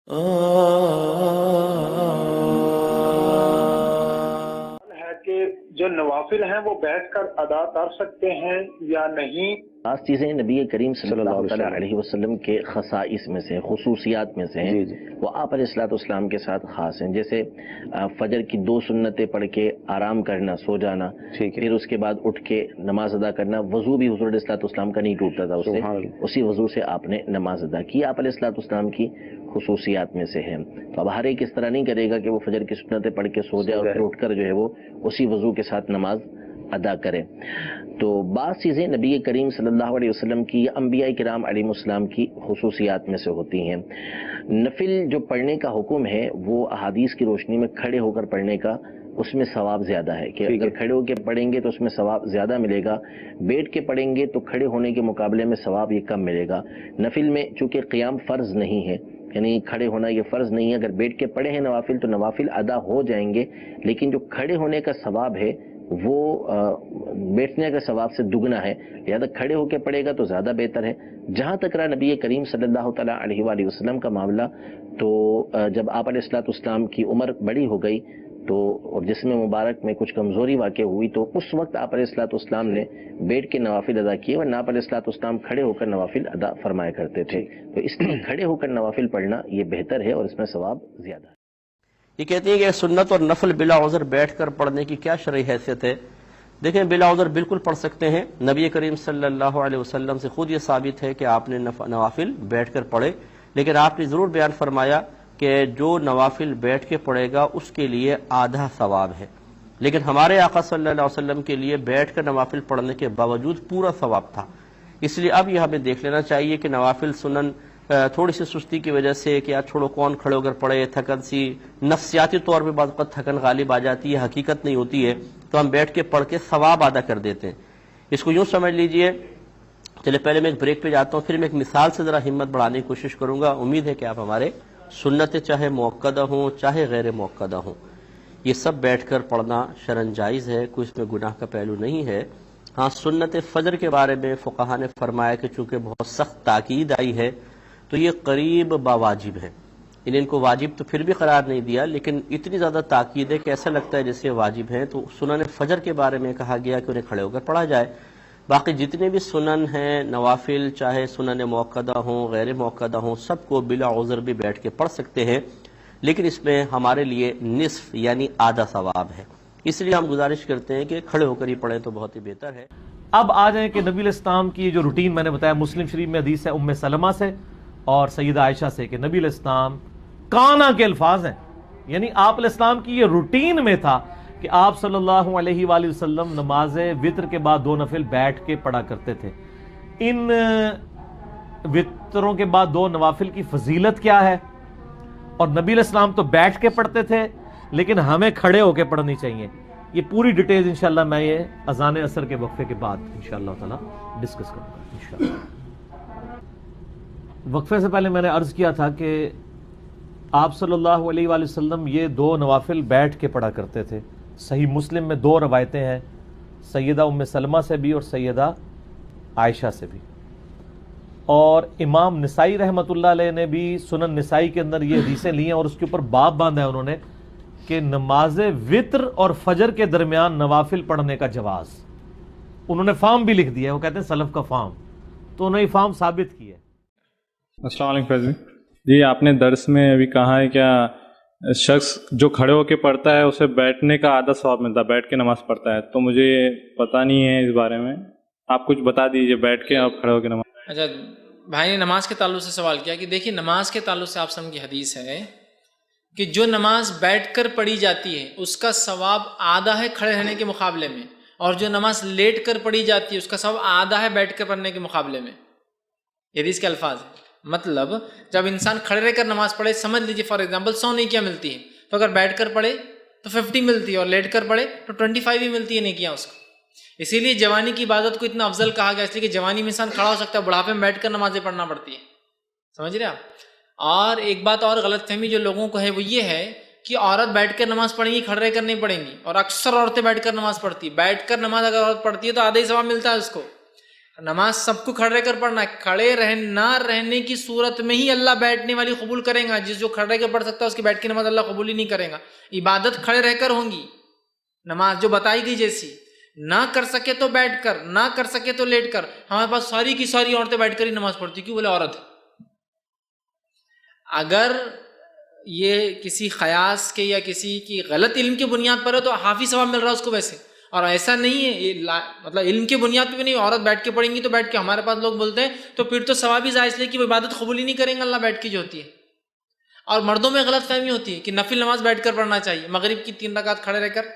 ہے کہ جو نوافل ہیں وہ بیٹھ کر ادا کر سکتے ہیں یا نہیں؟ بعض چیزیں نبی کریم صلی اللہ تعالیٰ علیہ وسلم کے خصائص میں سے، خصوصیات میں سے ہیں، وہ آپ علیہ السلام کے ساتھ خاص ہیں. جیسے فجر کی 2 سنتیں پڑھ کے آرام کرنا، سو جانا، پھر اس کے بعد اٹھ کے نماز ادا کرنا. وضو بھی حضور علیہ السلام کا نہیں ٹوٹتا تھا، اسی وضو سے آپ نے نماز ادا کی. آپ علیہ السلام کی خصوصیات میں سے ہے. تو اب ہر ایک اس طرح نہیں کرے گا کہ وہ فجر کی سنتیں پڑھ کے سو جائے اور پھر اٹھ کر جو ہے وہ اسی وضو کے ساتھ نماز ادا کرے. تو بعض چیزیں نبی کریم صلی اللہ علیہ وسلم کی یا انبیاء کرام علیہ السلام کی خصوصیات میں سے ہوتی ہیں. نفل جو پڑھنے کا حکم ہے وہ احادیث کی روشنی میں کھڑے ہو کر پڑھنے کا، اس میں ثواب زیادہ ہے کہ اگر کھڑے ہو کے پڑھیں گے تو اس میں ثواب زیادہ ملے گا، بیٹھ کے پڑھیں گے تو کھڑے ہونے کے مقابلے میں ثواب یہ کم ملے گا. نفل میں چونکہ قیام فرض نہیں ہے، یعنی کھڑے ہونا یہ فرض نہیں ہے. اگر بیٹھ کے پڑھے ہیں نوافل تو نوافل ادا ہو جائیں گے، لیکن جو کھڑے ہونے کا ثواب ہے وہ بیٹھنے کا ثواب سے دگنا ہے. لہذا کھڑے ہو کے پڑھے گا تو زیادہ بہتر ہے. جہاں تک رہا نبی کریم صلی اللہ تعالیٰ علیہ وآلہ وسلم کا معاملہ، تو جب آپ علیہ السلام کی عمر بڑی ہو گئی تو اور جسم مبارک میں کچھ کمزوری واقع ہوئی، تو اس وقت آپ علیہ السلام نے بیٹھ کے نوافل ادا کیے، ورنہ آپ علیہ السلام کھڑے ہو کر نوافل ادا فرمایا کرتے تھے. تو اس لیے کھڑے ہو کر نوافل پڑھنا یہ بہتر ہے اور اس میں ثواب زیادہ ہے. یہ کہتی ہیں کہ سنت اور نفل بلا عذر بیٹھ کر پڑھنے کی کیا شرعی حیثیت ہے؟ دیکھیں، بلا عذر بالکل پڑھ سکتے ہیں. نبی کریم صلی اللہ علیہ وسلم سے خود یہ ثابت ہے کہ آپ نے نوافل بیٹھ کر پڑھے، لیکن آپ نے ضرور بیان فرمایا کہ جو نوافل بیٹھ کے پڑھے گا اس کے لیے آدھا ثواب ہے. لیکن ہمارے آقا صلی اللہ علیہ وسلم کے لیے بیٹھ کر نوافل پڑھنے کے باوجود پورا ثواب تھا. اس لیے اب یہ ہمیں دیکھ لینا چاہیے کہ نوافل سنن تھوڑی سی سستی کی وجہ سے کہ یار چھوڑو کون کھڑے ہو کر پڑے، تھکن سی نفسیاتی طور پہ بعض وقت تھکن غالب آ جاتی ہے، حقیقت نہیں ہوتی ہے، تو ہم بیٹھ کے پڑھ کے ثواب ادا کر دیتے ہیں. اس کو یوں سمجھ لیجئے. چلے پہلے میں ایک بریک پہ جاتا ہوں، پھر میں ایک مثال سے ذرا ہمت بڑھانے کی کوشش کروں گا. امید ہے کہ آپ ہمارے سنتیں چاہے موقدہ ہوں چاہے غیر موقدہ ہوں، یہ سب بیٹھ کر پڑھنا شرعاً جائز ہے، کوئی اس میں گناہ کا پہلو نہیں ہے. ہاں، سنت فجر کے بارے میں فقہا نے فرمایا کہ چونکہ بہت سخت تاکید آئی ہے تو یہ قریب باواجب ہے. ان کو واجب تو پھر بھی قرار نہیں دیا، لیکن اتنی زیادہ تاکید ہے کہ ایسا لگتا ہے جیسے واجب ہے. تو سنن فجر کے بارے میں کہا گیا کہ انہیں کھڑے ہو کر پڑھا جائے. باقی جتنے بھی سنن ہیں نوافل، چاہے سنن موقدہ ہوں غیر موقدہ ہوں، سب کو بلا عذر بھی بیٹھ کے پڑھ سکتے ہیں، لیکن اس میں ہمارے لیے نصف یعنی آدھا ثواب ہے. اس لیے ہم گزارش کرتے ہیں کہ کھڑے ہو کر ہی پڑھیں تو بہت ہی بہتر ہے. اب آ جائیں کہ نبی علیہ السلام کی جو روٹین میں نے بتایا، مسلم شریف میں حدیث ہے ام سلمہ سے اور سیدہ عائشہ سے کہ نبی علیہ السلام کانا کے الفاظ ہیں، یعنی آپ علیہ السلام کی یہ روٹین میں تھا کہ آپ صلی اللہ علیہ وآلہ وسلم نماز وتر کے بعد 2 نفل بیٹھ کے پڑھا کرتے تھے. ان وتروں کے بعد 2 نوافل کی فضیلت کیا ہے؟ اور نبی علیہ السلام تو بیٹھ کے پڑھتے تھے، لیکن ہمیں کھڑے ہو کے پڑھنی چاہیے. یہ پوری ڈیٹیل انشاءاللہ میں یہ اذان عصر کے وقفے کے بعد انشاءاللہ تعالی ڈسکس کروں گا انشاءاللہ. وقفے سے پہلے میں نے عرض کیا تھا کہ آپ صلی اللہ علیہ وآلہ وسلم یہ 2 نوافل بیٹھ کے پڑھا کرتے تھے. صحیح مسلم میں 2 روایتیں ہیں، سیدہ ام سلمہ سے بھی اور سیدہ عائشہ سے بھی. اور امام نسائی رحمۃ اللہ علیہ نے بھی سنن نسائی کے اندر یہ حدیثیں لی ہیں اور اس کے اوپر باب باندھا ہے انہوں نے کہ نماز وتر اور فجر کے درمیان نوافل پڑھنے کا جواز. انہوں نے فارم بھی لکھ دیا ہے، وہ کہتے ہیں سلف کا فارم، تو انہوں نے فارم ثابت کی ہے. السلام علیکم فیض جی. آپ نے درس میں ابھی کہا ہے کیا شخص جو کھڑے ہو کے پڑھتا ہے اسے بیٹھنے کا آدھا ثواب ملتا ہے، بیٹھ کے نماز پڑھتا ہے، تو مجھے پتہ نہیں ہے اس بارے میں، آپ کچھ بتا دیجئے بیٹھ کے آپ کھڑے ہو کے نماز. اچھا، بھائی نے نماز کے تعلق سے سوال کیا کہ دیکھیے نماز کے تعلق سے آپ سب کی حدیث ہے کہ جو نماز بیٹھ کر پڑھی جاتی ہے اس کا ثواب آدھا ہے کھڑے رہنے کے مقابلے میں، اور جو نماز لیٹ کر پڑھی جاتی ہے اس کا ثواب آدھا ہے بیٹھ کر پڑھنے کے مقابلے میں. یہ حدیث کے الفاظ ہیں. مطلب جب انسان کھڑے رہ کر نماز پڑھے، سمجھ لیجیے فار ایگزامپل 100 نیکیاں ملتی ہیں، تو اگر بیٹھ کر پڑھے تو 50 ملتی ہے اور لیٹ کر پڑھے تو 25 ہی ملتی ہے نیکیاں اس کو. اسی لیے جوانی کی عبادت کو اتنا افضل کہا گیا، اس لیے کہ جوانی میں انسان کھڑا ہو سکتا ہے، بڑھاپے میں بیٹھ کر نمازیں پڑھنا پڑتی ہے. سمجھ رہے آپ؟ اور ایک بات اور غلط فہمی جو لوگوں کو ہے وہ یہ ہے کہ عورت بیٹھ کر نماز پڑھیں گی، کھڑے رہ کر نہیں پڑھیں گی. اور اکثر عورتیں بیٹھ کر نماز پڑھتی، بیٹھ کر نماز اگر عورت پڑھتی ہے تو آدھا ہی ثواب ملتا ہے اس کو. نماز سب کو کھڑے رہ کر پڑھنا ہے. کھڑے نہ رہنے کی صورت میں ہی اللہ بیٹھنے والی قبول کرے گا. جو کھڑے رہ کے پڑھ سکتا ہے اس کی بیٹھ کی نماز اللہ قبول ہی نہیں کرے گا. عبادت کھڑے رہ کر ہوں گی نماز جو بتائی گئی جیسی. نہ کر سکے تو بیٹھ کر, نہ کر سکے تو لیٹ کر. ہمارے پاس ساری کی ساری عورتیں بیٹھ کر ہی نماز پڑھتی, کیوں؟ بولے عورت. اگر یہ کسی قیاس کے یا کسی کی غلط علم کی بنیاد پر ہے تو حافظ ثواب مل رہا ہے اس کو ویسے, اور ایسا نہیں ہے مطلب علم کی بنیاد پہ بھی نہیں. عورت بیٹھ کے پڑھیں گی تو بیٹھ کے, ہمارے پاس لوگ بولتے ہیں تو پھر تو ثواب ہی ضائع, اس لیے کہ وہ عبادت قبول ہی نہیں کریں گے اللہ بیٹھ کی جو ہوتی ہے. اور مردوں میں غلط فہمی ہوتی ہے کہ نفل نماز بیٹھ کر پڑھنا چاہیے. مغرب کی 3 رکعت کھڑے رہ کر,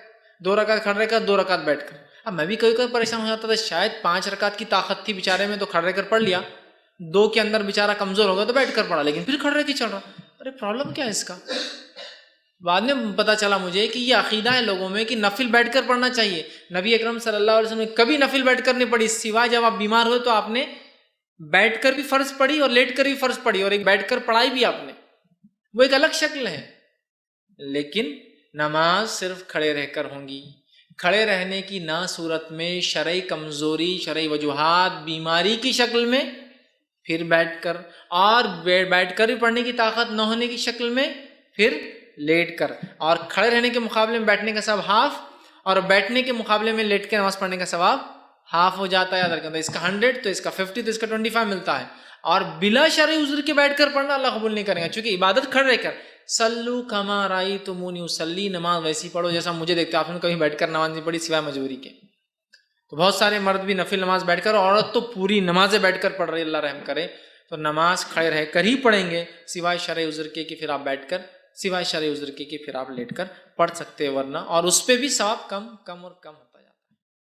2 رکعت کھڑے رہ کر, 2 رکعت بیٹھ کر. اب میں بھی کبھی کبھی پریشان ہو جاتا تھا, شاید 5 رکعت کی طاقت تھی بیچارے میں تو کھڑے رہ کر پڑھ لیا, 2 کے اندر بیچارہ کمزور ہوگا تو بیٹھ کر پڑھا, لیکن پھر کھڑے رہ کے چل رہا. ارے پرابلم کیا ہے اس کا؟ بعد میں پتا چلا مجھے کہ یہ عقیدہ ہے لوگوں میں کہ نفل بیٹھ کر پڑھنا چاہیے. نبی اکرم صلی اللہ علیہ وسلم نے کبھی نفل بیٹھ کر نہیں پڑھی, سوائے جب آپ بیمار ہوئے تو آپ نے بیٹھ کر بھی فرض پڑھی اور لیٹ کر بھی فرض پڑھی, اور ایک بیٹھ کر پڑھائی بھی آپ نے, وہ ایک الگ شکل ہے. لیکن نماز صرف کھڑے رہ کر ہوں گی. کھڑے رہنے کی نہ صورت میں شرعی کمزوری, شرعی وجوہات, بیماری کی شکل میں, پھر بیٹھ کر, اور بیٹھ کر بھی پڑھنے کی طاقت نہ ہونے کی شکل میں, پھر لیٹ کر. اور کھڑے رہنے کے مقابلے میں بیٹھنے کا ثواب ہاف, اور بیٹھنے کے مقابلے میں لیٹ کے نماز پڑھنے کا ثواب ہاف ہو جاتا ہے. یاد رکھیں, تو اس کا 100 تو اس کا 50 تو اس کا 25 ملتا ہے. اور بلا شرعی عذر کے بیٹھ کر پڑھنا اللہ قبول نہیں کرے گا, چونکہ عبادت کھڑے رہ کر. سلو کما رأیتمونی اصلی, نماز ویسی پڑھو جیسا مجھے دیکھتے. آپ نے کبھی بیٹھ کر نماز نہیں پڑھی سوائے مجبوری کے. تو بہت سارے مرد بھی نفل نماز بیٹھ کر, عورت تو پوری نمازیں بیٹھ کر پڑھ رہی, اللہ رحم کرے. تو نماز کھڑے رہ کر ہی پڑھیں گے سوائے شرعی عذر کے کہ پھر آپ بیٹھ کر, سوائے شرعی عذر کے کہ پھر آپ لیٹ کر پڑھ سکتے, ورنہ اور اس پہ بھی ثواب کم اور کم.